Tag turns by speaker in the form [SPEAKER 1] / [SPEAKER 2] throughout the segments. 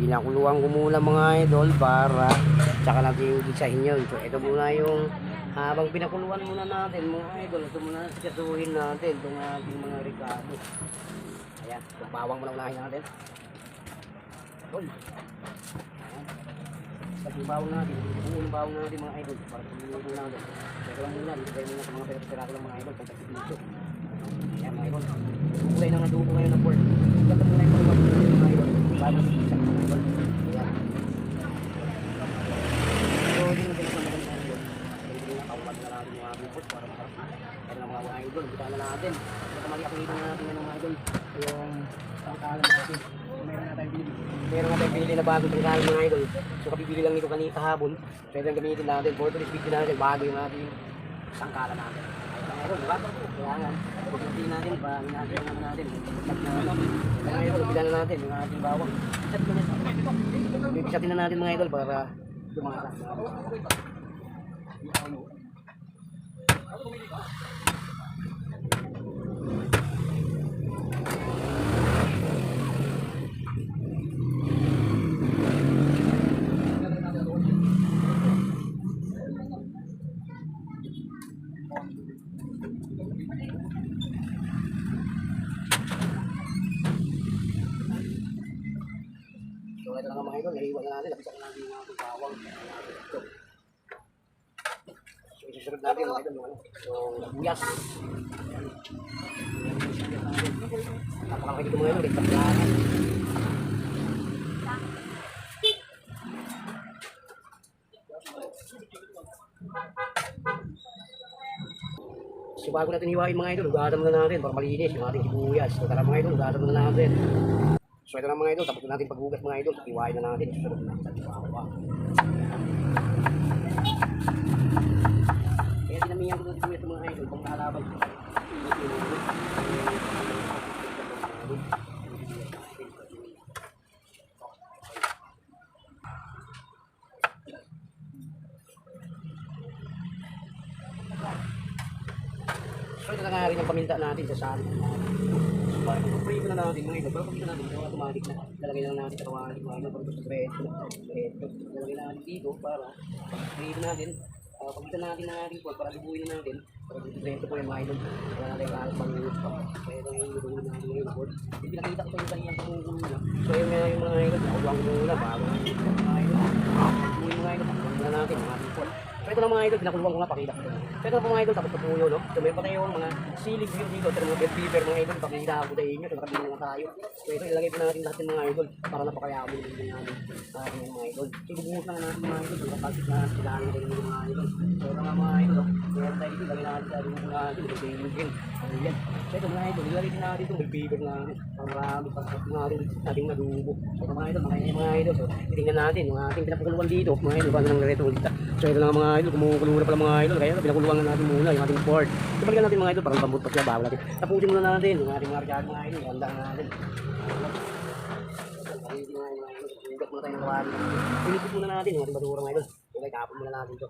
[SPEAKER 1] pinakuluan ko muna mga idol para tsaka natin yung sa inyo. So ito muna yung habang pinakuluan muna natin mga idol, ito muna sikasuhin natin itong ating mga ricado. Ayan, itong bawang muna unahin natin. Idol. Pag yung bawang natin, yung bawang natin mga idol para pag-inuto natin. So ito lang muna, dito tayo muna sa mga pera-pera lang mga idol kung pag-inuto. Ayan mga idol, kulay ng adobo ngayon ng pork. Ito muna yung pag-inuto natin mga idol para mag-iisa mga idol. Ayan. So hindi na pinapamagan sa idol. Hindi na kawad na natin yung aming pork para makarap. Kaya ng mga idol, kita na natin. Ito mali ako dito natin ng mga idol. Yung pangkalan natin. Meron na tayong bili. Meron na tayong bili na bago pangkalan mga idol. So kapibili lang nito kanina kahapon. So ito yung gamitin natin. For today's video natin, bago yung ating pangkalan natin. Ayun, diba? Kailangan. Pagkatiin natin, pangin natin yung ano natin. Kaya ngayon, pagkatiin na natin yung ating bawang. Pipisatin na natin mga idol para dumasa. So ito na mga idol, nahiwa na natin, napisakin natin yung ating bawang. So isusunod natin mga idol, yung buyas. Napakalaki dito mga idol, ito lang. So bago natin hiwain mga idol, ugasan muna natin para malinis yung ating sibuyas. So tara mga idol, ugasan muna natin. So ito na mga idol, tapos natin paghugas mga idol, hiwain na natin. Susunod na sa bawang. Kaya dinamihan ko dito mga idol, pang kalaban. So ito na nga rin ang paminta natin sa saan. So para pag-pray na natin mga idol, para pag-pray natin, ito automatic na. Lalagay lang natin sa automatic mga idol, para gusto sa red. Lalagay lang natin dito para pag-pray natin. Pag-pray natin na natin po, para libuin na natin. Para dito po yung mga idol. Wala natin yung alas pang minutes pa. So ito yung libuin natin ngayon po. Pinakita ko sa yung kaniyang pangungulong na. So yun nga yung mga idol, nakulang ko muna bago natin mga idol. Libuin mga idol, pag-pray natin mga ating po. So ito lang mga idol, pinakuluan ko nga, pakita ko. So ito lang mga idol, tapos patuyo, no? So may patay yung mga silig view dito, ito mga bed beaver mga idol, pakita ko sa inyo, so nakabili na tayo. So ito, ilagay po natin lahat ng mga idol, para napakayabong din natin sa ating mga idol. So bubuhos lang natin mga idol, yung kapagsit na kailangan din ng mga idol. So ito nga mga idol, meron tayo dito, ilagay natin sa rubo natin, ito yung lugin. Ayan. So ito mga idol, ilagay din natin itong bed beaver natin, para marami pagkat natin ating madubo. So ito mga idol, mga idol, so titingnan natin, yung ating pinapakuluan dito, mga idol, paano nang reto ulit. So ito lang mga idol, kumukulo na pala mga idol, kaya pinakuluan na natin muna yung ating board. So balikan natin mga idol, parang bambot pa siya, bawal natin. Tapusin muna natin yung ating mga ricado mga idol, handa natin. Hugat muna tayo ng kawali. Pinipit muna natin yung ating basura mga idol. Okay, tapon muna natin ito.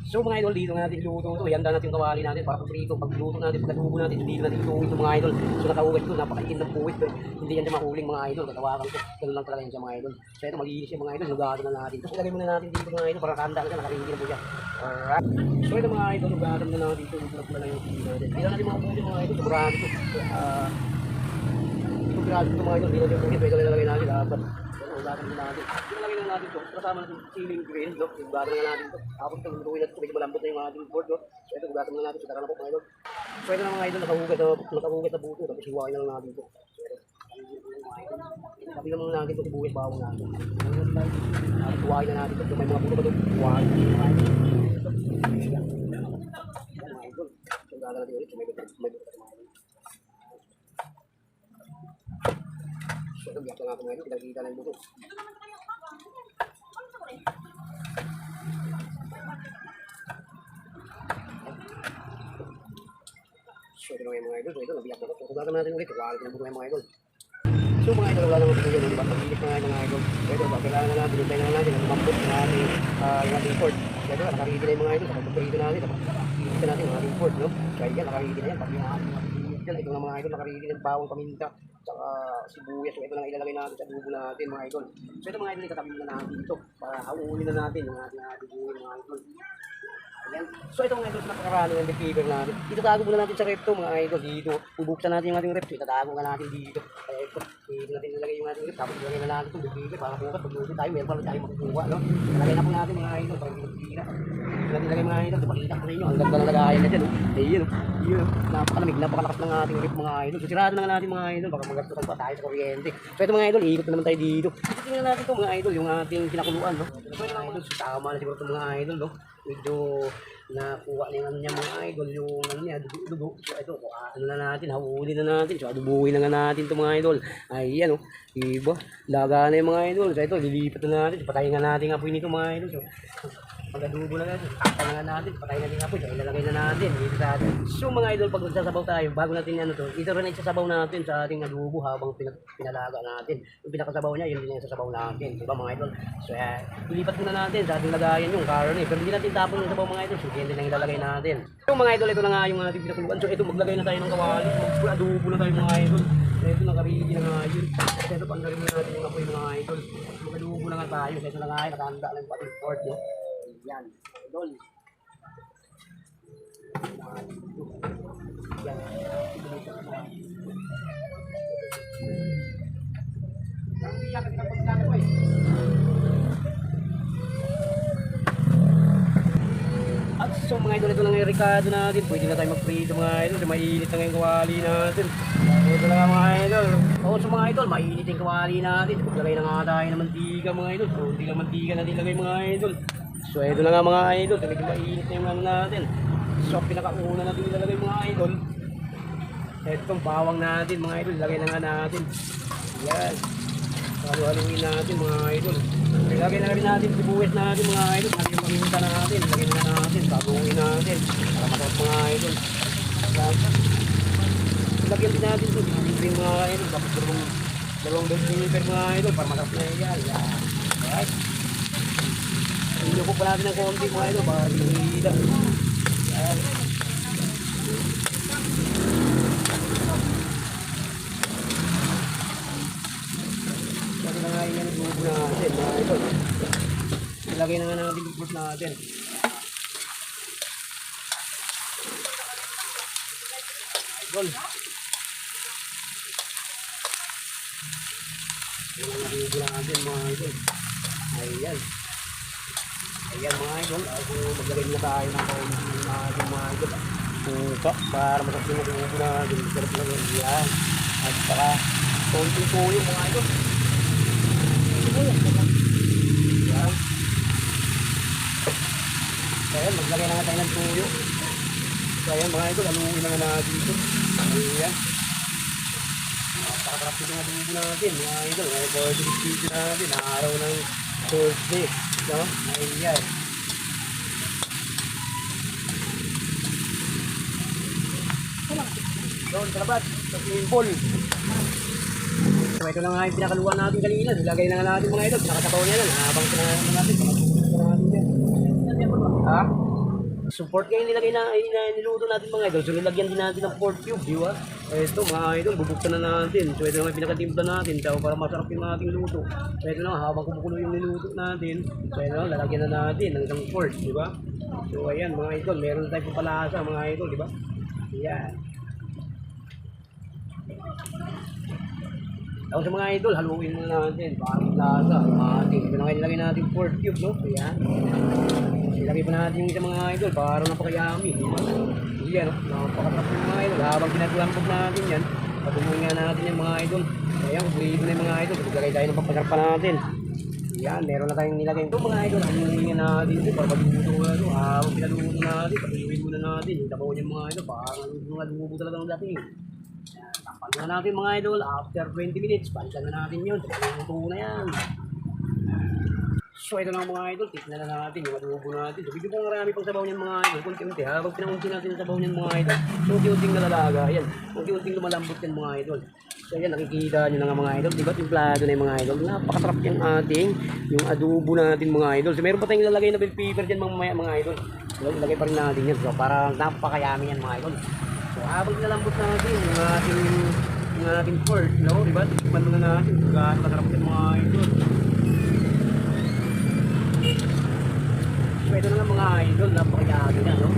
[SPEAKER 1] So mga idol, dito natin iluto ito. Ihanda natin yung kawali natin para pagprito, pagluto natin, pagkatubo natin, hindi natin ituwi ito mga idol. So nakaugat ito, napakaitin ng puwit. Hindi yan siya mahuling mga idol, katawakan ko. Ganun lang talaga yan siya mga idol. So ito, malinis yung mga idol, lugado na natin. Tapos ilagay muna natin dito mga idol para kanda na siya, nakarindi na po siya. Alright. So ito mga idol, lugado na natin dito, lugado na lang yung TV natin. Hindi natin mga puwit mga idol, sobrang ito. Grabe ito mga idol, hindi natin yung puwit, ito ilalagay natin dapat. Ugasan na natin. Ilalagay na natin ito. Kasama natin ceiling green, no? Ugasan na natin ito. Tapos ito, lutuin natin ito. Medyo malambot na yung ating board, no? So ito, ugasan na natin. So tara na po mga idol. So ito na mga idol, nakahugat na buto. Tapos hiwain na lang natin ito. So ito, sabi naman natin ito, sibuyas bawang natin. Hiwain na natin ito. So may mga buto pa ito. Hiwain. Yan mga idol. So ugasan natin ulit. So may buto pa ito mga idol. So ito, biyak na nga ito mga idol. Pinagkita na yung buto. So ito na nga mga idol. So ito, nabiyak na ito. So ugasan natin ulit. Kuwalit na buto nga mga idol. So mga idol, wala naman ito yun. Diba? Pag-ilit na nga mga idol. So ito, kailangan na natin. Hintay na natin. Lumambot na natin yung ating port. So ito, nakarigid na yung mga idol. Kapag pagkarito natin, ilit na natin yung ating port. No? So ayan, nakarigid na yan. Pag yung ating ito na mga idol, nakarigid ng bawang paminta. tsaka sibuyas. So ito lang ilalagay natin sa adobo natin mga idol. So ito mga idol, itatabi na natin dito para hauulin na natin yung ating adobo mga idol. Ayan. So ito mga idol, napakarami ng beef natin. Itatago muna natin sa rep to mga idol. Dito, bubuksan natin yung ating rep. So itatago na natin dito. Kaya ito, dito natin nilagay yung ating rep. Tapos nilagay na natin itong beef para bukas pagluto tayo. Meron pa rin tayo makukuha. No? Nalagay na po natin mga idol para hindi magtira. Dito natin nilagay mga idol. Pakita ko sa inyo. Ang ganda ng lagayan na dyan. Ayun. Ayun. Napakalamig. Napakalakas ng ating rep mga idol. So sirado na nga natin mga idol. Baka magastutan pa tayo sa kuryente. So ito mga idol, iikot na naman tayo dito. So tingnan natin ito mga idol, yung ating pinakuluan. No? So ito mga idol, tama na siguro ito mga idol. No? Medyo nakuha na yung ano niya mga idol, yung ano niya, dugo. So ito, ano na natin, hawuli na natin. So adubuhin na nga natin ito mga idol. Ayan o, diba? Laga na yung mga idol. So ito, lilipat na natin. So, patayin nga natin apoy nito mga idol. So pag-adubo na natin, takpan na nga natin, patayin natin apoy. So ilalagay na natin dito sa atin. So mga idol, pag nagsasabaw tayo, bago natin ano to, ito rin isasabaw natin sa ating adubo habang pinalaga natin. Yung pinakasabaw niya, yun din yung sasabaw natin. Diba mga idol? So ilipat muna natin sa ating lagayan yung karne. Pero hindi natin tapon yung sabaw mga idol. So yan din ang ilalagay natin. So mga idol, ito na nga yung ating pinakuluan. So ito, maglagay na tayo ng kawali. Mag-adubo na tayo mga idol. So ito, nakarili na nga yun. So ito, panggaling na natin yung apoy mga idol. Mag-adubo na nga tayo. So ito na nga yun, nakahanda lang yung pating port. No? Yan, idol. Yan. At so mga idol, ito lang yung ricado natin. Pwede na tayo mag-prito mga idol. Mainit na nga yung kawali natin. Ito lang mga idol. So mga idol, mainit yung kawali natin. Paglagay na nga tayo ng mantika mga idol. So hindi lang mantika natin ilagay mga idol. So ito na nga mga idol. Medyo mainit na yung ano natin. So pinakauna natin ilalagay mga idol. Itong bawang natin mga idol. Ilagay na nga natin. Yan. Halu-haluin natin mga idol. Ilagay na rin natin sibuyas natin mga idol. Natin yung paminta natin. Ilagay na natin. Babuhin natin. Para masarap mga idol. Ilagyan din natin ito. Ilagyan mga idol. Tapos dalawang bell pepper mga idol. Para masarap na yan. Alright. Inupo pa natin ng konti mga idol. Para hindi. Yan. Kasi na nga yun yung grupo natin mga idol. Ilagay na nga natin yung grupo natin. Idol. Ilagay na yung grupo natin mga idol. Ayan. Ayan mga idol. Maglagay na tayo ng konti natin mga idol. Suka para masakit yung grupo natin. Sarap na yun. Ayan. At saka konti po yung mga idol. Yan. So ayan, maglagay na nga tayo ng tuyo. So ayan mga idol, aluin na nga natin dito. Ayan. Napakasarap dito nga tubo natin mga idol. Ngayon po dito natin, araw ng Thursday. No? Ayan. Doon sa labas, sa swimming pool. So ito na nga yung pinakaluan natin kanina. Nilagay na nga natin mga idol. Pinakasabaw niya lang. Habang sinangalan natin. Ha? Support kayo nilagay na niluto natin mga idol. So nilagyan din natin ng pork cube. Di ba? Ito mga idol. Bubuksan na natin. So ito na yung pinakatimpla natin. So para masarap yung ating luto. So ito na habang kumukulo yung niluto natin. So ito na lalagyan na natin ng isang pork. Di ba? So ayan mga idol. Meron na tayong papalasa mga idol. Di ba? Ayan. Tapos sa mga idol, haluin muna natin. Bakit lasa, mating. Ito na kayo nilagay natin pork cube, no? Ayan. Ilagay pa natin yung isa mga idol, para napakayami. Ayan, no? Napakasarap yung mga idol. Habang pinagulambog natin yan, patuloy nga natin yung mga idol. Ayan, kulihin na yung mga idol. Ilagay tayo ng pampasarap pa natin. Ayan, meron na tayong nilagay. Ito mga idol, haluin nga natin ito para magluto nga ito. Habang pinaluto natin, patuloy muna natin. Yung tabaw niya mga idol, parang mga lubo talaga ng dating. Takpan na natin mga idol, after 20 minutes, balikan na natin yun. Luto na yan. So ito lang mga idol, tignan na natin yung adobo natin. So medyo pong marami pang sabaw niyan mga idol, kunti-unti. Habang pinaunti natin yung sabaw niyan mga idol, so unti-unting nalalaga, yan. Unti-unting lumalambot yan mga idol. So yan, nakikita nyo na nga mga idol, diba timplado na yung mga idol. Napakasarap yung ating, yung adobo natin mga idol. So meron pa tayong ilalagay na bell pepper dyan mga idol. So ilagay pa rin natin yan, so para napakayami yan mga idol. So habang nalambot natin yung ating Yung ating pork, no? Diba? Tikman muna natin. Gaano kasarap yung mga idol. So ito na nga mga idol, napakayado niya, no?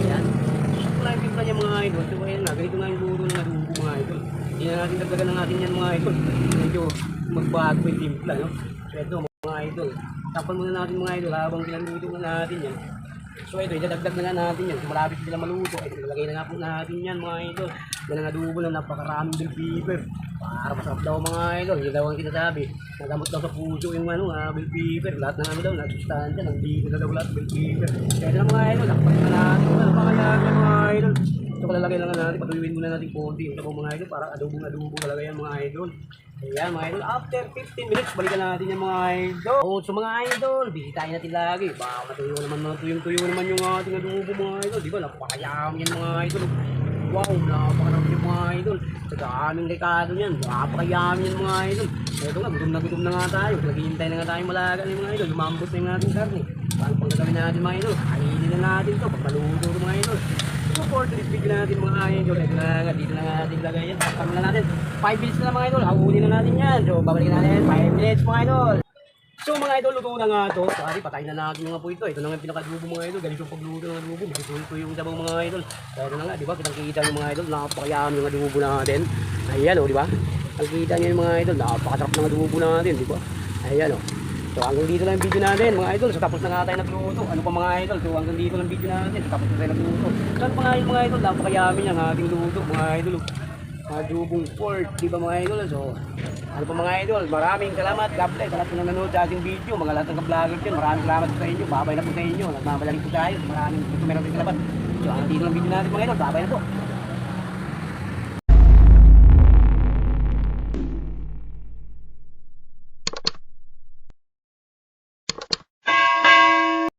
[SPEAKER 1] Ayan. Wala yung timpla niya mga idol. So ayan nga, ganito nga yung luro ng adubo mga idol. Hindi na natin dagdagan ng atin yan mga idol. Medyo magbago yung timpla, no? So ito mga idol. Tapan muna natin mga idol habang pinaluto na natin yan. So ito, idadagdag na natin yan. So malapit sila maluto. Ito, ilagay na nga po natin yan mga idol. Yan ang adubo na napakaraming bell pepper. Para masarap daw mga idol. Yun daw ang sinasabi. Nagamot daw sa puso yung bell pepper. Lahat ng ano daw, nagsustansya. Nandito na daw lahat bell pepper. Kaya na mga idol, nakapag na natin. Ano pa kaya yan mga idol? So kalalagay lang natin, patuyuin muna natin konti. Ito po mga idol, para adobo talaga yan mga idol. Ayan mga idol, after 15 minutes, balikan natin yung mga idol. So mga idol, bisitahin natin lagi. Baka matuyo naman, tuyong-tuyo naman yung ating adobo mga idol. Di ba, napakayam yan mga idol. Wow, napakarami yung mga idol. Sa daming rekado niyan, napakayam yan mga idol. Ito nga, gutom na nga tayo. Naghihintay na nga tayo malaga ng mga idol. Lumambot na yung ating karne. Paano pang gagawin natin mga idol? Kainin na natin ito, pag maluto mga idol. So for today's video natin mga idol, ito na nga, dito na nga natin ilagay yan. Takpan na natin. 5 minutes na lang mga idol, hahunin na natin yan. So babalikan natin, 5 minutes mga idol. So mga idol, luto na nga ito. Sorry, patayin na natin mga po ito. Ito na nga yung pinakadubo mga idol. Ganito yung pagluto ng adubo. Magsusulto yung sabaw mga idol. Pero na nga, di ba? Kitang-kita yung mga idol. Napakayami yung adubo natin. Ayan o, di ba? Ang kita nyo yung mga idol. Napakasarap ng adubo natin, di ba? Ayan o. So hanggang dito lang yung video natin mga idol. So tapos na nga tayo nagluto. Ano pa mga idol? So hanggang dito lang yung video natin. So tapos na tayo nagluto. So ano pa nga yun mga idol? Napakayami yung ating luto mga idol. Adubong pork, di ba mga idol? So ano pa mga idol? Maraming salamat. God bless. Sa lahat po na nanonood sa ating video. Mga lahat ng ka-vlogger dyan. Maraming salamat po sa inyo. Babay na po sa inyo. Nagmamalaki po tayo. Maraming meron din salamat. So hanggang dito lang video natin mga idol. Babay na po.